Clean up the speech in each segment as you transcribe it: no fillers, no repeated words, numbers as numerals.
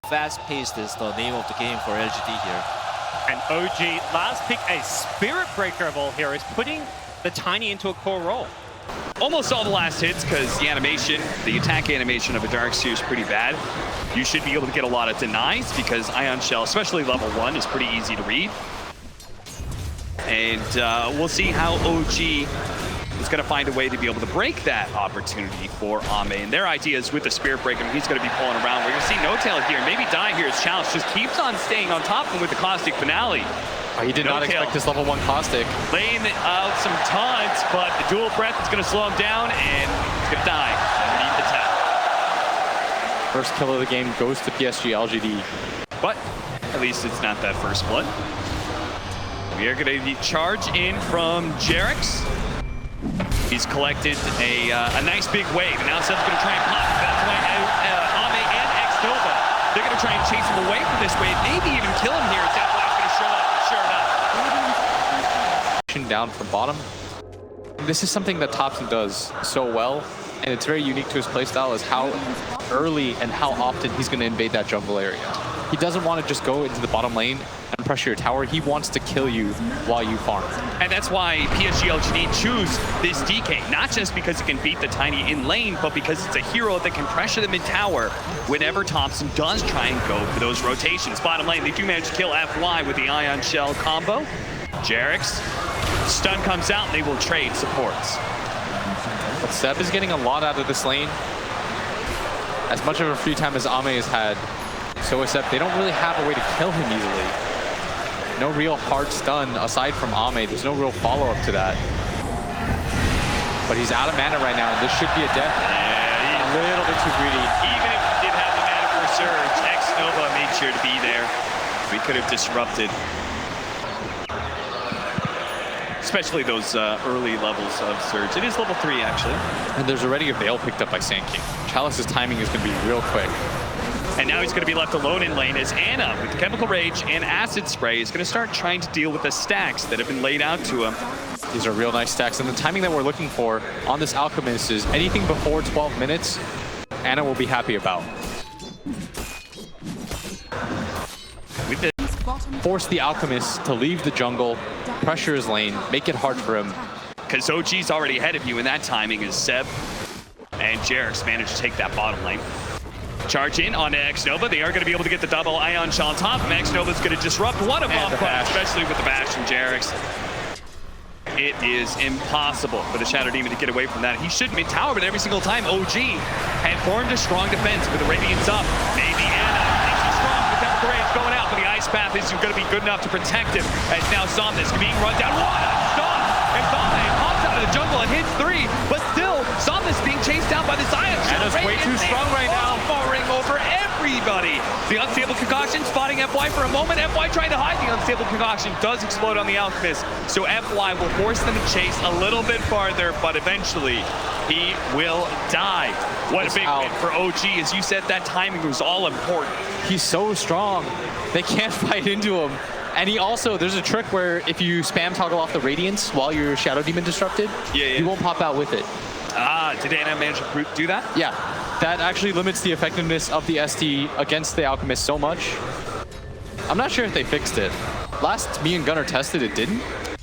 Fast-paced is the name of the game for LGD here. And OG, last pick, a Spirit Breaker of all heroes, putting the Tiny into a core role. Almost all the last hits, because the animation, the attack animation of a Dark Seer is pretty bad. You should be able to get a lot of denies, because Ion Shell, especially level 1, is pretty easy to read. And we'll see how OG is going to find a way to be able to break that opportunity for Ame. And their idea is with the Spirit Breaker, he's going to be pulling around. We're going to see No Tail here, maybe die here as Challenge just keeps on staying on top of him with the Caustic Finale. He did not expect this level 1 Caustic. Laying out some taunts, but the dual breath is going to slow him down, and he's going to die underneath the tower. First kill of the game goes to PSG.LGD. But at least it's not that first blood. We are going to charge in from Jerix. He's collected a nice big wave, and now Seb's going to try and pop that way out. Ame and X-Nova, they're going to try and chase him away from this wave, maybe even kill him here. That's why he's going to show up, sure enough. Down from bottom. This is something that Thompson does so well, and it's very unique to his playstyle, is how early and how often he's going to invade that jungle area. He doesn't want to just go into the bottom lane and pressure your tower. He wants to kill you while you farm. And that's why PSG.LGD choose this DK, not just because it can beat the Tiny in lane, but because it's a hero that can pressure them in tower whenever Thompson does try and go for those rotations. Bottom lane, they do manage to kill FY with the Ion Shell combo. Jerix, stun comes out, and they will trade supports. But Seb is getting a lot out of this lane. As much of a free time as Ame has had, so is Seb. They don't really have a way to kill him easily. No real hard stun aside from Ame. There's no real follow-up to that. But he's out of mana right now, and this should be a death. Yeah, a little bit too greedy. Even if he did have the mana for a surge, X-Nova made sure to be there. We could have disrupted, especially those early levels of surge. It is level 3, actually. And there's already a Veil picked up by Sand King. Chalice's timing is going to be real quick. And now he's going to be left alone in lane as Anna, with the Chemical Rage and Acid Spray, is going to start trying to deal with the stacks that have been laid out to him. These are real nice stacks, and the timing that we're looking for on this Alchemist is anything before 12 minutes, Anna will be happy about. Force the Alchemist to leave the jungle, pressure his lane, make it hard for him. Because OG's already ahead of you, and that timing is Seb and Jerix managed to take that bottom lane. Charge in on X-Nova. They are going to be able to get the double Ion Shell on top. And X-Nova's going to disrupt one of them, especially with the bash from Jerix. It is impossible for the Shadow Demon to get away from that. He should mid tower, but every single time OG had formed a strong defense with the Radiance up. Maybe Anna thinks he's strong, but that Rage going out, but the Ice Path isn't going to be good enough to protect him. As now Somnus being run down. What a stun! And Somnus pops out of the jungle and hits 3, but still Somnus being chased down by this Ion Shell. Anna's way too strong right now. Over everybody. The Unstable Concoction spotting FY for a moment. FY trying to hide. The Unstable Concoction does explode on the Alchemist. So FY will force them to chase a little bit farther, but eventually he will die. What a big win for OG. As you said, that timing was all important. He's so strong. They can't fight into him. And he also, there's a trick where if you spam toggle off the Radiance while your Shadow Demon disrupted, you won't pop out with it. Ah, did Anna manage to do that? Yeah, that actually limits the effectiveness of the SD against the Alchemist so much. I'm not sure if they fixed it. Last me and Gunnar tested, it didn't.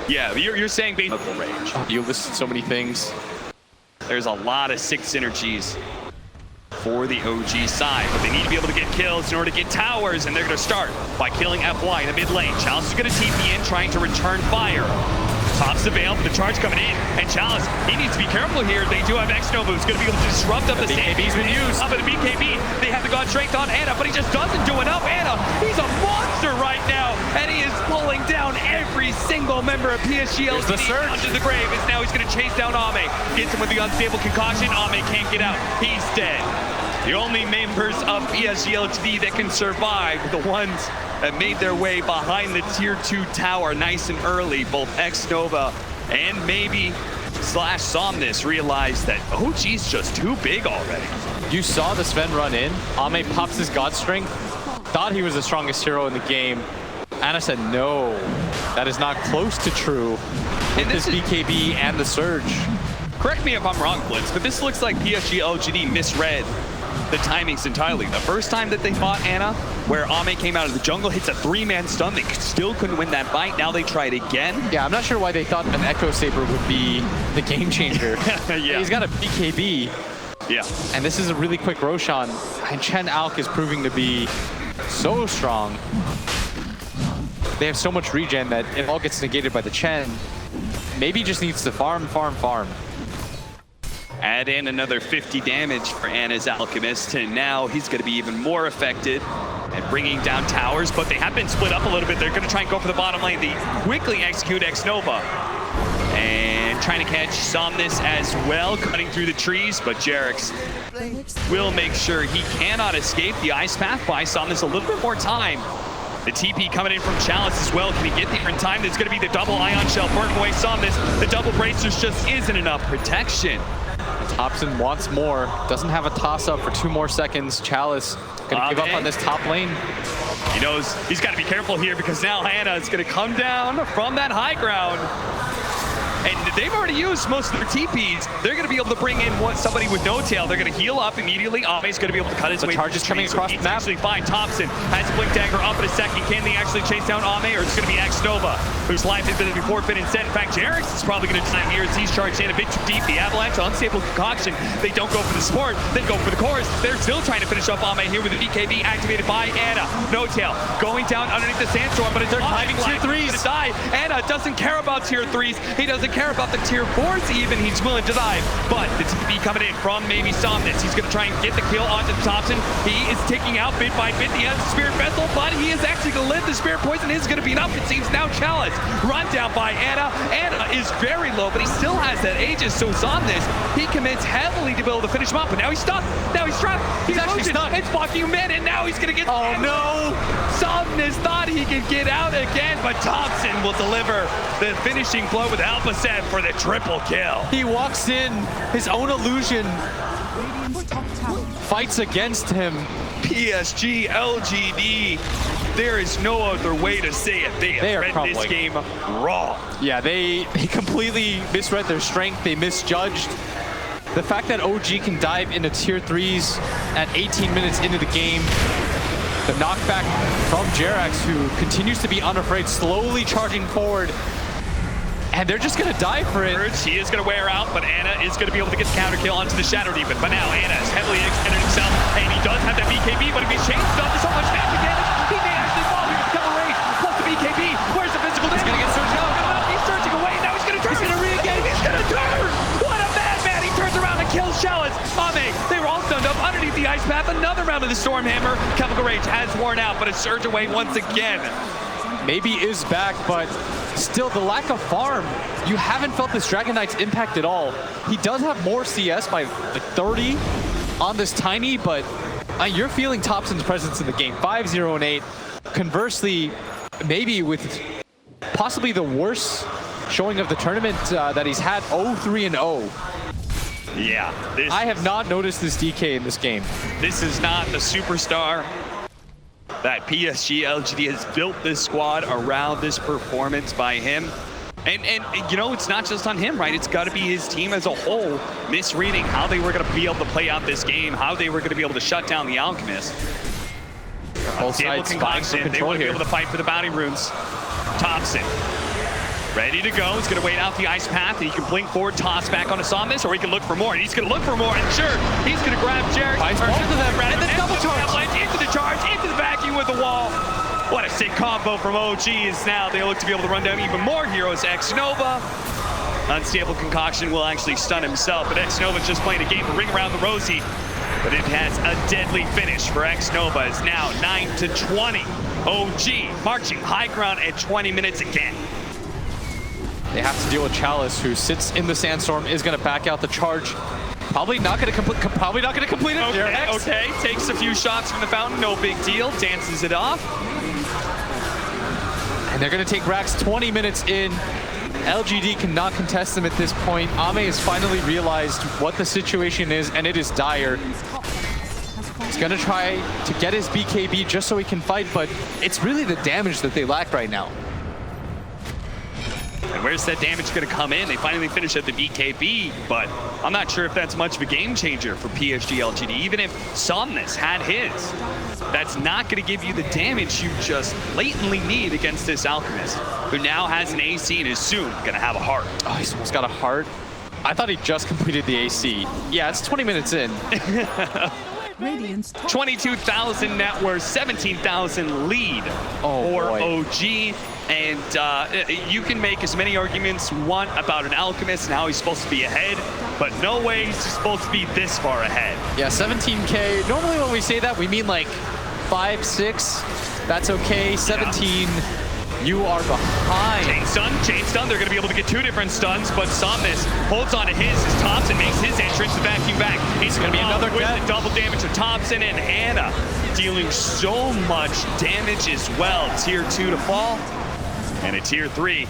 Yeah, you're saying basically range. Oh, you listed so many things. There's a lot of 6 synergies for the OG side, but they need to be able to get kills in order to get towers, and they're going to start by killing FY in the mid lane. Chalice is going to TP in, trying to return fire. Pops the Veil, but the charge coming in, and Chalice, he needs to be careful here. They do have X-Nova, who's going to be able to disrupt up the BKB's been used. Up at the BKB, they have the God Strength on Anna, but he just doesn't do enough. Anna, he's a monster right now, and he is pulling down every single member of PSG.LGD onto the grave. And now he's going to chase down Ame. Gets him with the Unstable Concoction. Ame can't get out. He's dead. The only members of PSG.LGD that can survive, the ones that made their way behind the tier 2 tower nice and early. Both X-Nova and maybe slash Somnus realized that OG's just too big already. You saw the Sven run in. Ame pops his God Strength. Thought he was the strongest hero in the game. Anna said, no, that is not close to true. With this BKB and the Surge. Correct me if I'm wrong, Blitz, but this looks like PSG.LGD misread the timings entirely. The first time that they fought Ana, where Ame came out of the jungle, hits a 3-man stun, they still couldn't win that fight. Now they tried again. Yeah, I'm not sure why they thought an Echo Saber would be the game changer. Yeah. He's got a BKB. Yeah. And this is a really quick Roshan. And Chen Alk is proving to be so strong. They have so much regen that it all gets negated by the Chen. Maybe just needs to farm. Add in another 50 damage for Ana's Alchemist, and now he's going to be even more affected at bringing down towers, but they have been split up a little bit. They're going to try and go for the bottom lane. They quickly execute X-Nova. And trying to catch Somnus as well, cutting through the trees, but Jerix will make sure he cannot escape. The Ice Path buys Somnus a little bit more time. The TP coming in from Chalice as well. Can he get there in time? There's going to be the double Ion Shell burn away Somnus. The double bracers just isn't enough protection. Thompson wants more. Doesn't have a toss-up for 2 more seconds. Chalice gonna give up on this top lane. He knows he's got to be careful here because now Ana is going to come down from that high ground. And they've already used most of their TPs. They're going to be able to bring in somebody with no tail. They're going to heal up immediately. Ame's going to be able to cut his way. The charge is coming across the map. Actually fine. Thompson has a Blink Dagger up in a second. Can they actually chase down Ame, or it's going to be X-Nova, whose life has been forfeited instead? In fact, Jerix is probably going to time here as he's charged in a bit too deep. The Avalanche, Unstable Concoction, they don't go for the support. They go for the chorus. They're still trying to finish off Ame here with the BKB activated by Ana. No tail going down underneath the sandstorm, but it's they're climbing tier 3s. To die. Ana doesn't care about tier 3s. He doesn't care about the tier 4s even. He's willing to die, but the TP coming in from maybe Somnus. He's going to try and get the kill onto Thompson. He is taking out bit by bit. He has the Spirit Vessel, but he is actually going to live. The Spirit Poison is going to be enough. It seems now Chalice run down by Ana. Ana is very low, but he still has that Aegis, so Somnus, he commits heavily to be able to finish him up, but now he's stuck. Now he's trapped. He's actually stuck. It's blocking him in, and now he's going to get... Oh, no! Somnus thought he could get out again, but Thompson will deliver the finishing blow with Alpacet for the triple kill. He walks in, his own illusion fights against him. PSG.LGD, there is no other way to say it. They have read this game wrong. Yeah, they completely misread their strength. They misjudged. The fact that OG can dive into tier 3s at 18 minutes into the game. The knockback from Jerax, who continues to be unafraid, slowly charging forward. And they're just going to die for it. He is going to wear out, but Ana is going to be able to get the counter kill onto the Shadow Demon. But now Ana is heavily extended himself, and he does have that BKB, but if he's changed up to so much magic damage, he may actually fall here with double rage, plus the BKB. Where's the physical damage? He's going to get surged out. He's surging away, now he's going to turn. He's going to re-engage. He's going to turn. What a madman. He turns around and kills Chalice. Ame, they were all stunned up underneath the Ice Path. Another round of the Stormhammer. Chemical Rage has worn out, but it's surge away once again. Maybe is back, but still the lack of farm. You haven't felt this Dragon Knight's impact at all. He does have more CS by like 30 on this Tiny, but you're feeling Thompson's presence in the game. 5-0 and 8. Conversely, maybe with possibly the worst showing of the tournament that he's had, 0-3 and 0. Yeah. I have not noticed this DK in this game. This is not the superstar that PSG.LGD has built this squad around this performance by him. And you know, it's not just on him, right? It's got to be his team as a whole misreading how they were going to be able to play out this game, how they were going to be able to shut down the Alchemist. Both sides fighting for control they want to here. be able to fight for the bounty runes. Thompson, ready to go. He's going to wait out the Ice Path. He can blink forward, toss back onto Somnus, or he can look for more. And he's going to look for more, and sure, he's going to grab Jerix. And then double charge. Into the charge, into the vacuum with the wall. What a sick combo from OG. Is now they look to be able to run down even more heroes. X-Nova. Unstable Concoction will actually stun himself, but X-Nova's just playing a game to ring around the rosy. But it has a deadly finish for X-Nova. It's now 9-20. OG marching high ground at 20 minutes again. They have to deal with Chalice, who sits in the sandstorm, is going to back out the charge. Probably not going to complete it. Okay, takes a few shots from the fountain, no big deal, dances it off. And they're going to take Rax 20 minutes in. LGD cannot contest them at this point. Ame has finally realized what the situation is, and it is dire. He's going to try to get his BKB just so he can fight, but it's really the damage that they lack right now. And where's that damage going to come in? They finally finish at the BKB, but I'm not sure if that's much of a game changer for PSG.LGD. Even if Somnus had his, that's not going to give you the damage you just blatantly need against this Alchemist, who now has an AC and is soon going to have a heart. Oh, he's almost got a heart. I thought he just completed the AC. Yeah, it's 20 minutes in. 22,000 net worth, 17,000 lead for OG. And you can make as many arguments you want about an Alchemist and how he's supposed to be ahead, but no way he's supposed to be this far ahead. Yeah, 17K. Normally when we say that, we mean like 5, 6. That's okay. 17, you are behind. Chain stun. They're going to be able to get 2 different stuns, but Somnus holds on to his as Thompson makes his entrance to vacuum back. He's going to be another with the double damage of Thompson, and Hannah dealing so much damage as well. Tier 2 to fall, and a Tier 3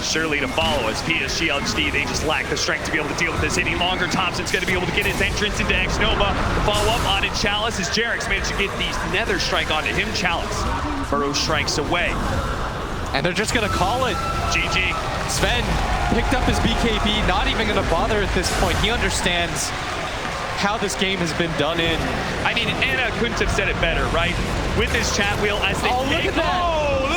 surely to follow as PSG.LGD, they just lack the strength to be able to deal with this any longer. Thompson's going to be able to get his entrance into X-Nova. The follow-up on it, Chalice, as Jarek's managed to get the Nether Strike onto him. Chalice, Burrow strikes away. And they're just going to call it. GG. Sven picked up his BKB, not even going to bother at this point. He understands how this game has been done in. I mean, Anna couldn't have said it better, right? With his chat wheel as they look at that.